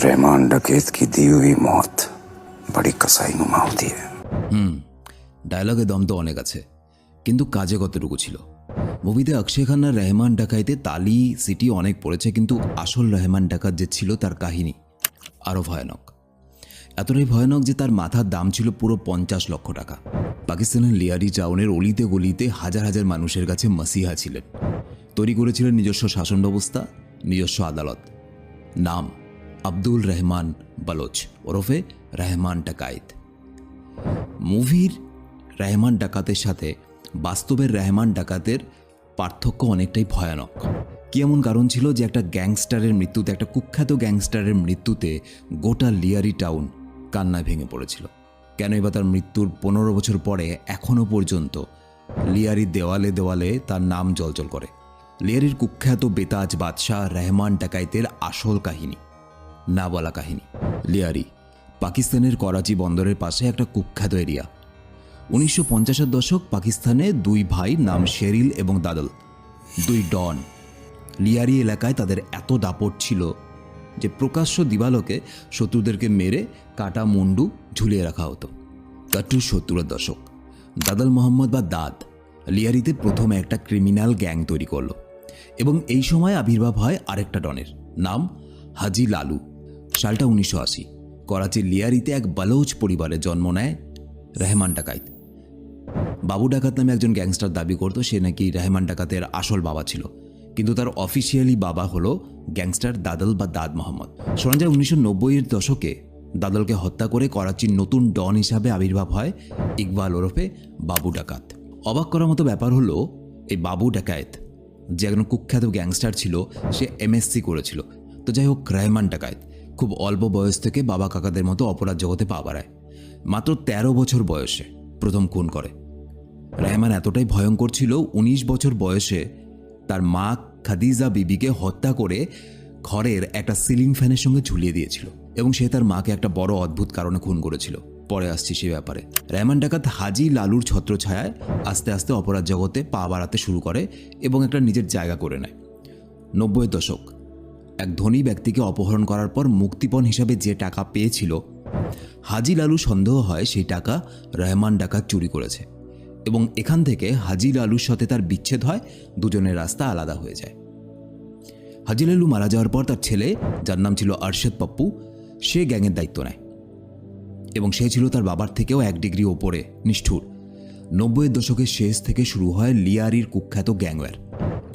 रहमान डकैत की दी हुई मौत बड़ी कसाईनुमा होती है। ডায়লগে দম তো অনেক আছে, কিন্তু কাজে কতটুকু ছিল? মুভিতে অক্ষয় খান্নার রহমান ডাকাইতে তালি সিটি অনেক পড়েছে, কিন্তু আসল রহমান ডাকাত যে ছিল তার কাহিনী আরও ভয়ানক। এতটাই ভয়ানক যে তার মাথার দাম ছিল পুরো 50 লক্ষ টাকা। পাকিস্তানের লিয়ারি টাউনের অলিতে গলিতে হাজার হাজার মানুষের কাছে মাসিহা ছিলেন। তৈরি করেছিলেন নিজস্ব শাসন ব্যবস্থা, নিজস্ব আদালত। নাম আব্দুল রহমান বালোচ ওরফে রহমান ডাকাইত। মুভির রহমান ডাকাতের সাথে বাস্তবের রহমান ডাকাতের পার্থক্য অনেকটাই ভয়ানক। কি এমন কারণ ছিল যে একটা গ্যাংস্টারের মৃত্যুতে, একটা কুখ্যাত গ্যাংস্টারের মৃত্যুতে গোটা লিয়ারি টাউন কান্নায় ভেঙে পড়েছিল? কেন এবার তার মৃত্যুর 15 বছর পরে এখনও পর্যন্ত লিয়ারির দেওয়ালে দেওয়ালে তার নাম জ্বলজ্বল করে? লিয়ারির কুখ্যাত বেতাজ বাদশাহ রহমান ডাকাইতের আসল কাহিনী, না বলা কাহিনী। লিয়ারি পাকিস্তানের করাচি বন্দরের পাশে একটা কুখ্যাত এরিয়া। 1950-এর দশক পাকিস্তানে দুই ভাই নাম শেরিল এবং দাদল, দুই ডন। লিয়ারি এলাকায় তাদের এত দাপট ছিল যে প্রকাশ্য দিবালোকে শত্রুদেরকে মেরে কাটা মুন্ডু ঝুলিয়ে রাখা হতো। কাট্টু 70-এর দশক। দাদল মোহাম্মদ বা দাদ লিয়ারিতে প্রথমে একটা ক্রিমিনাল গ্যাং তৈরি করলো, এবং এই সময় আবির্ভাব হয় আরেকটা ডনের, নাম হাজি লালু। সালটা 1980। করাচির লিয়ারিতে এক বালোচ পরিবারে জন্ম নেয় রহমান ডাকাইত। বাবু ডাকাত নামে একজন গ্যাংস্টার দাবি করত সে নাকি রহমান ডাকাতের আসল বাবা ছিল, কিন্তু তার অফিসিয়ালি বাবা হলো গ্যাংস্টার দাদল বা দাদ মোহাম্মদ। শোনা যায় 1990-এর দশকে দাদলকে হত্যা করে করাচির নতুন ডন হিসাবে আবির্ভাব হয় ইকবাল ওরফে বাবু ডাকাত। অবাক করার মতো ব্যাপার হলো, এই বাবু ডাকায়েত যে একজন কুখ্যাত গ্যাংস্টার ছিল, সে MSc করেছিল। তো যাই হোক, রহমান ডাকায়েত খুব অল্প বয়স থেকে বাবা কাকাদের মতো অপরাধ জগতে পা বাড়ায়। মাত্র 13 বছর বয়সে প্রথম খুন করে। রহমান এতটাই ভয়ঙ্কর ছিল, 19 বছর বয়সে তার মা খাদিজা বিবিকে হত্যা করে ঘরের একটা সিলিং ফ্যানের সঙ্গে ঝুলিয়ে দিয়েছিল, এবং সে তার মাকে একটা বড় অদ্ভুত কারণে খুন করেছিল। পরে আসছি সে ব্যাপারে। রহমান ডাকাত হাজি লালুর ছত্রছায়ায় আস্তে আস্তে অপরাধ জগতে পা বাড়াতে শুরু করে এবং একটা নিজের জায়গা করে নেয়। 90-এর দশক। এক ধনী ব্যক্তিকে অপহরণ করার পর মুক্তিপণ হিসাবে যে টাকা পেয়েছিল, হাজি লালু সন্দেহ হয় সেই টাকা রহমান ডাকাত চুরি করেছে, এবং এখান থেকে হাজি লালুর সাথে তার বিচ্ছেদ হয়, দুজনের রাস্তা আলাদা হয়ে যায়। হাজি লালু মারা যাওয়ার পর তার ছেলে, যার নাম ছিল আরশাদ পাপ্পু, সে গ্যাংয়ের দায়িত্ব নেয়, এবং সে ছিল তার বাবার থেকেও 1 ডিগ্রি ওপরে নিষ্ঠুর। 90-এর দশকের শেষ থেকে শুরু হয় লিয়ারির কুখ্যাত গ্যাংওয়ার।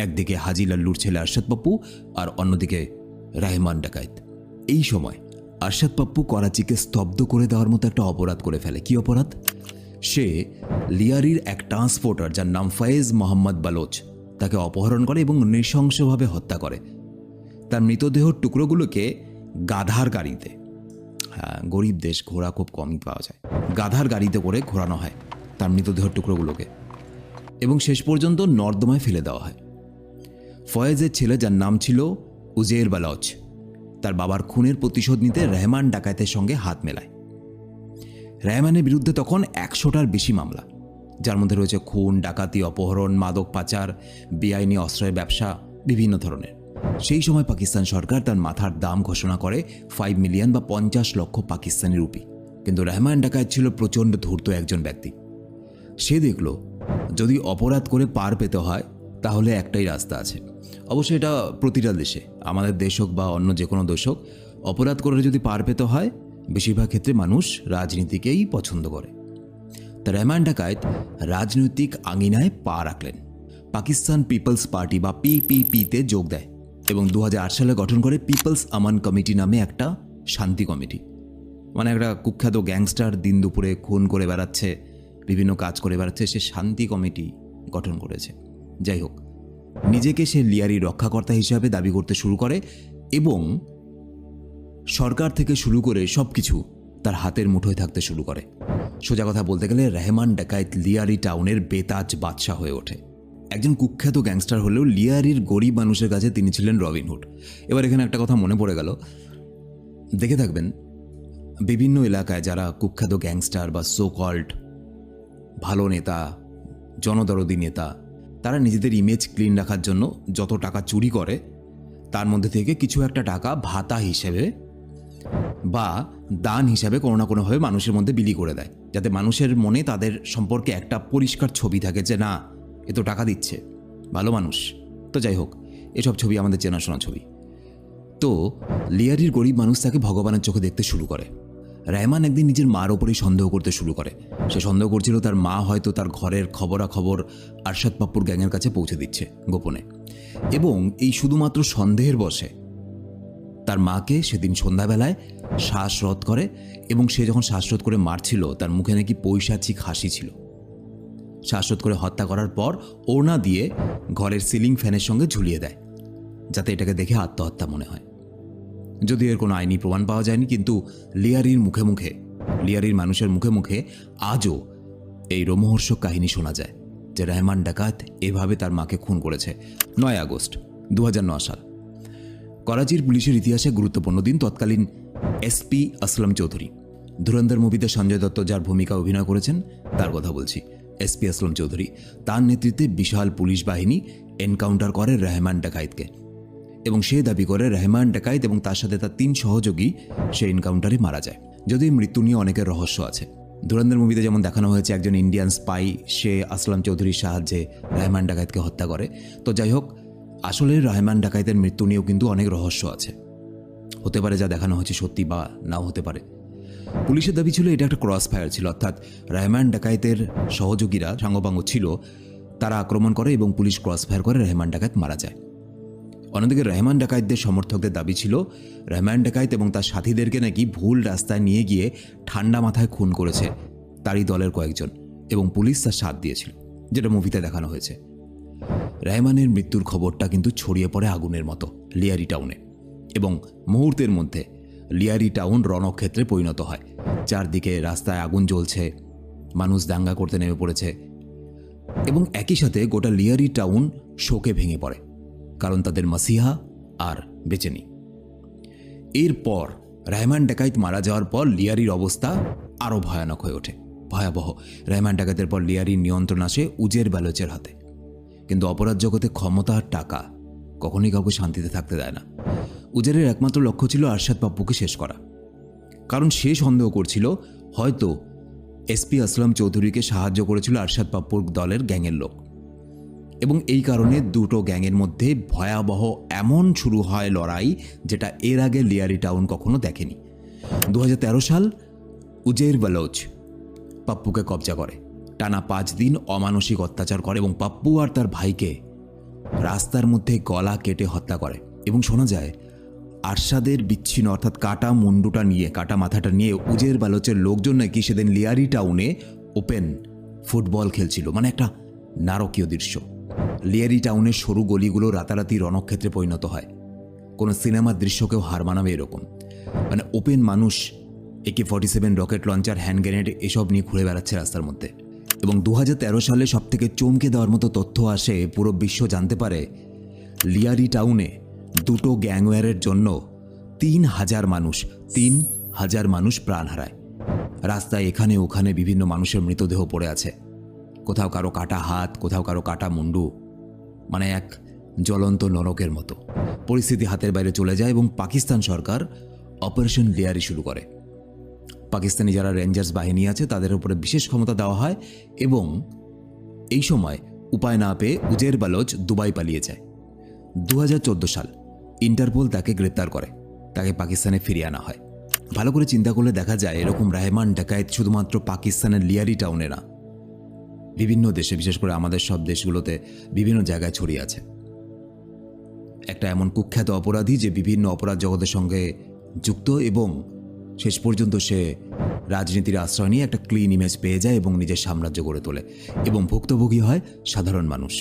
একদিকে হাজি লাল্লুর ছেলে আরশাদ পাপ্পু, আর অন্যদিকে রহমান ডাকাইত। এই সময় আরশাদ পাপ্পু করাচিকে স্তব্ধ করে দেওয়ার মতো একটা অপরাধ করে ফেলে। কি অপরাধ? সে লিয়ারির এক ট্রান্সপোর্টার, যার নাম ফয়েজ মোহাম্মদ বালোচ, তাকে অপহরণ করে এবং নৃশংসভাবে হত্যা করে। তার মৃতদেহ টুকরোগুলোকে গাধার গাড়িতে, গরিব দেশ, ঘোড়া খুব কমই পাওয়া যায়, গাধার গাড়িতে করে ঘোরানো হয় তার মৃতদেহ টুকরোগুলোকে, এবং শেষ পর্যন্ত নর্দমায় ফেলে দেওয়া হয়। ফয়েজের ছেলে, যার নাম ছিল উজের বালোচ, তার বাবার খুনের প্রতিশোধ নিতে রহমান ডাকাতের সঙ্গে হাত মেলায়। রহমানের বিরুদ্ধে তখন 100টার বেশি মামলা, যার মধ্যে রয়েছে খুন, ডাকাতি, অপহরণ, মাদক পাচার, বেআইনি অস্ত্রের ব্যবসা, বিভিন্ন ধরনের। সেই সময় পাকিস্তান সরকার তার মাথার দাম ঘোষণা করে 5 মিলিয়ন বা 50 লক্ষ পাকিস্তানি রুপি। কিন্তু রহমান ডাকাত ছিল প্রচণ্ড ধূর্ত একজন ব্যক্তি। সে দেখল যদি অপরাধ করে পার পেতে হয় তাহলে একটাই রাস্তা আছে। অবশ্যই এটা প্রতিটা দেশে, আমাদের দেশ হোক বা অন্য যে কোনো দেশ হোক, অপরাধ করে যদি পার পেতে হয় বেশিরভাগ ক্ষেত্রে মানুষ রাজনীতিকেই পছন্দ করে। তা রহমান ডাকাত রাজনৈতিক আঙিনায় পা রাখলেন। পাকিস্তান পিপলস পার্টি বা PPP-তে যোগ দেয় এবং 2008 সালে গঠন করে পিপলস আমান কমিটি নামে একটা শান্তি কমিটি। মানে একটা কুখ্যাত গ্যাংস্টার দিন দুপুরে খুন করে বেড়াচ্ছে, বিভিন্ন কাজ করে বেড়াচ্ছে, সে শান্তি কমিটি গঠন করেছে। যাই হোক, নিজেকে সে লিয়ারি রক্ষাকর্তা হিসাবে দাবি করতে শুরু করে, এবং সরকার থেকে শুরু করে সব কিছু তার হাতের মুঠোয় থাকতে শুরু করে। সোজা কথা বলতে গেলে রহমান ডাকাইত লিয়ারি টাউনের বেতাজ বাদশাহ হয়ে ওঠে। একজন কুখ্যাত গ্যাংস্টার হলেও লিয়ারির গরিব মানুষের কাছে তিনি ছিলেন রবিনহুড। এবার এখানে একটা কথা মনে পড়ে গেল, দেখে থাকবেন বিভিন্ন এলাকায় যারা কুখ্যাত গ্যাংস্টার বা সো কল্ড ভালো নেতা, জনদরদি নেতা, তারা নিজেদের ইমেজ ক্লিন রাখার জন্য যত টাকা চুরি করে তার মধ্যে থেকে কিছু একটা টাকা ভাতা হিসেবে বা দান হিসাবে কোনো না কোনোভাবে মানুষের মধ্যে বিলি করে দেয়, যাতে মানুষের মনে তাদের সম্পর্কে একটা পরিষ্কার ছবি থাকে যে না, এ তো টাকা দিচ্ছে, ভালো মানুষ। তো যাই হোক, এসব ছবি আমাদের চেনাশোনা ছবি। তো লিয়ারির গরিব মানুষ তাকে ভগবানের চোখে দেখতে শুরু করে। রহমান একদিন নিজের মার ওপরেই সন্দেহ করতে শুরু করে। সে সন্দেহ করছিল তার মা হয়তো তার ঘরের খবরাখবর আরশাদ পাপ্পুর গ্যাংয়ের কাছে পৌঁছে দিচ্ছে গোপনে, এবং এই শুধুমাত্র সন্দেহের বশে তার মাকে সেদিন সন্ধ্যাবেলায় শ্বাসরোধ করে, এবং সে যখন শ্বাসরোধ করে মারছিল তার মুখে নাকি পৈশাচিক হাসি ছিল। শ্বাসরোধ করে হত্যা করার পর ওড়না দিয়ে ঘরের সিলিং ফ্যানের সঙ্গে ঝুলিয়ে দেয়, যাতে এটাকে দেখে আত্মহত্যা মনে হয়। যদিও এর কোনো আইনি প্রমাণ পাওয়া যায়নি, কিন্তু লিয়ারির মানুষের মুখে মুখে আজও এই রোমহর্ষক কাহিনী শোনা যায় যে রহমান ডাকাত এভাবে তার মাকে খুন করেছে। 9 আগস্ট 2009 সাল, করাচির পুলিশের ইতিহাসে গুরুত্বপূর্ণ দিন। তৎকালীন এসপি আসলাম চৌধুরী, ধুরন্ধর মুভিতে সঞ্জয় দত্ত যার ভূমিকা অভিনয় করেছেন তার কথা বলছি, এসপি আসলাম চৌধুরী, তার নেতৃত্বে বিশাল পুলিশ বাহিনী এনকাউন্টার করে রহমান ডাকাইতকে, এবং সে দাবি করে রহমান ডাকাইত এবং তার সাথে তার 3 সহযোগী সে এনকাউন্টারে মারা যায়। যদিও মৃত্যু নিয়ে অনেকের রহস্য আছে। ধুরন্ধর মুভিতে যেমন দেখানো হয়েছে একজন ইন্ডিয়ান স্পাই সে আসলাম চৌধুরীর সাহায্যে রহমান ডাকাইতকে হত্যা করে। তো যাই হোক, আসলে রহমান ডাকাইতের মৃত্যু নিয়েও কিন্তু অনেক রহস্য আছে। হতে পারে যা দেখানো হয়েছে সত্যি বা নাও হতে পারে। পুলিশের দাবি ছিল এটা একটা ক্রস ফায়ার ছিল, অর্থাৎ রহমান ডাকাইতের সহযোগীরা সাঙ্গপাঙ্গ ছিল, তারা আক্রমণ করে এবং পুলিশ ক্রস ফায়ার করে রহমান ডাকাইত মারা যায়। অন্যদিকে রহমান ডাকাইতদের সমর্থকদের দাবি ছিল রহমান ডাকাইত এবং তার সাথীদেরকে নাকি ভুল রাস্তায় নিয়ে গিয়ে ঠান্ডা মাথায় খুন করেছে তারই দলের কয়েকজন, এবং পুলিশ তার সাথ দিয়েছিল, যেটা মুভিতে দেখানো হয়েছে। রহমানের মৃত্যুর খবরটা কিন্তু ছড়িয়ে পড়ে আগুনের মতো লিয়ারি টাউনে, এবং মুহূর্তের মধ্যে লিয়ারি টাউন রণক্ষেত্রে পরিণত হয়। চারদিকে রাস্তায় আগুন জ্বলছে, মানুষ দাঙ্গা করতে নেমে পড়েছে, এবং একই সাথে গোটা লিয়ারি টাউন শোকে ভেঙে পড়ে, কারণ তাদের মাসিহা আর বেঁচে নেই। এরপর রহমান ডাকাইত মারা যাওয়ার পর লিয়ারির অবস্থা আরও ভয়ানক হয়ে ওঠে, ভয়াবহ। রহমান ডাকাইতের পর লিয়ারির নিয়ন্ত্রণ আসে উজের বালোচের হাতে। কিন্তু অপরাধ জগতে ক্ষমতা আর টাকা কখনোই কাউকে শান্তিতে থাকতে দেয় না। উজেরের একমাত্র লক্ষ্য ছিল আরশাদ পাপ্পুকে শেষ করা, কারণ সে সন্দেহ করছিল হয়তো এসপি আসলাম চৌধুরীকে সাহায্য করেছিল আরশাদ পাপ্পুর দলের গ্যাংয়ের লোক, এবং এই কারণে দুটো গ্যাংয়ের মধ্যে ভয়াবহ এমন শুরু হয় লড়াই, যেটা এর আগে লিয়ারি টাউন কখনো দেখেনি। 2013 সাল উজের বালোচ পাপ্পুকে কবজা করে, টানা 5 দিন অমানসিক অত্যাচার করে এবং পাপ্পু আর তার ভাইকে রাস্তার মধ্যে গলা কেটে হত্যা করে। এবং শোনা যায় আরশাদের বিচ্ছিন্ন অর্থাৎ কাটা মুন্ডুটা নিয়ে, কাটা মাথাটা নিয়ে উজের বালোচের লোকজন নাকি সেদিন লিয়ারি টাউনে ওপেন ফুটবল খেলছিল, মানে একটা নারকীয় দৃশ্য। লিয়ারি টাউনের সরু গলিগুলো রাতারাতি রণক্ষেত্রে পরিণত হয়, কোনো সিনেমার দৃশ্যকেও হার মানাবে এরকম। মানে ওপেন মানুষ AK-47 rocket launcher, hand grenade এসব নিয়ে ঘুরে বেড়াচ্ছে রাস্তার মধ্যে। এবং 2013 সালে সবথেকে চমকে দেওয়ার মতো তথ্য আসে, পুরো বিশ্ব জানতে পারে লিয়ারি টাউনে দুটো গ্যাংওয়ারের জন্য 3,000 মানুষ প্রাণ হারায়। রাস্তায় এখানে ওখানে বিভিন্ন মানুষের মৃতদেহ পড়ে আছে, কোথাও কারো কাটা হাত, কোথাও কারো কাটা মুন্ডু, মানে এক জ্বলন্ত নরকের মতো। পরিস্থিতি হাতের বাইরে চলে যায় এবং পাকিস্তান সরকার অপারেশন লিয়ারি শুরু করে। পাকিস্তানি যারা রেঞ্জার্স বাহিনী আছে তাদের উপরে বিশেষ ক্ষমতা দেওয়া হয়, এবং এই সময় উপায় না পেয়ে উজের বালোচ দুবাই পালিয়ে যায়। 2014 সাল ইন্টারপোল তাকে গ্রেপ্তার করে, তাকে পাকিস্তানে ফিরিয়ে আনা হয়। ভালো করে চিন্তা করলে দেখা যায় এরকম রহমান ডাকায়েত শুধুমাত্র পাকিস্তানের লিয়ারি টাউনে না, বিভিন্ন দেশে, বিশেষ করে আমাদের সব দেশগুলোতে বিভিন্ন জায়গায় ছড়িয়ে আছে। একটা এমন কুখ্যাত অপরাধী যে বিভিন্ন অপরাধ জগতের সঙ্গে যুক্ত, এবং শেষ পর্যন্ত সে রাজনীতির আশ্রয় নিয়ে একটা ক্লিন ইমেজ পেয়ে যায় এবং নিজের সাম্রাজ্য গড়ে তোলে, এবং ভুক্তভোগী হয় সাধারণ মানুষ।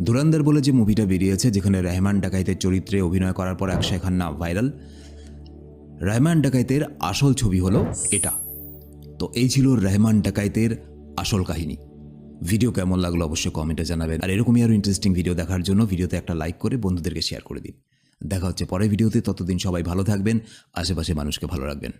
ধুরন্ধর বলে যে মুভিটা বেরিয়েছে, যেখানে রহমান ডাকাইতের চরিত্রে অভিনয় করার পর অক্ষয় খান্না ভাইরাল, রহমান ডাকাইতের আসল ছবি হলো এটা। তো এই ছিল রহমান ডাকাইতের আসল কাহিনী। ভিডিও কেমন লাগলো অবশ্যই কমেন্টে জানাবেন, আর এরকমই আরও ইন্টারেস্টিং ভিডিও দেখার জন্য ভিডিওতে একটা লাইক করে বন্ধুদেরকে শেয়ার করে দিন। দেখা হচ্ছে পরের ভিডিওতে, ততদিন সবাই ভালো থাকবেন, আশেপাশে মানুষকে ভালো রাখবেন।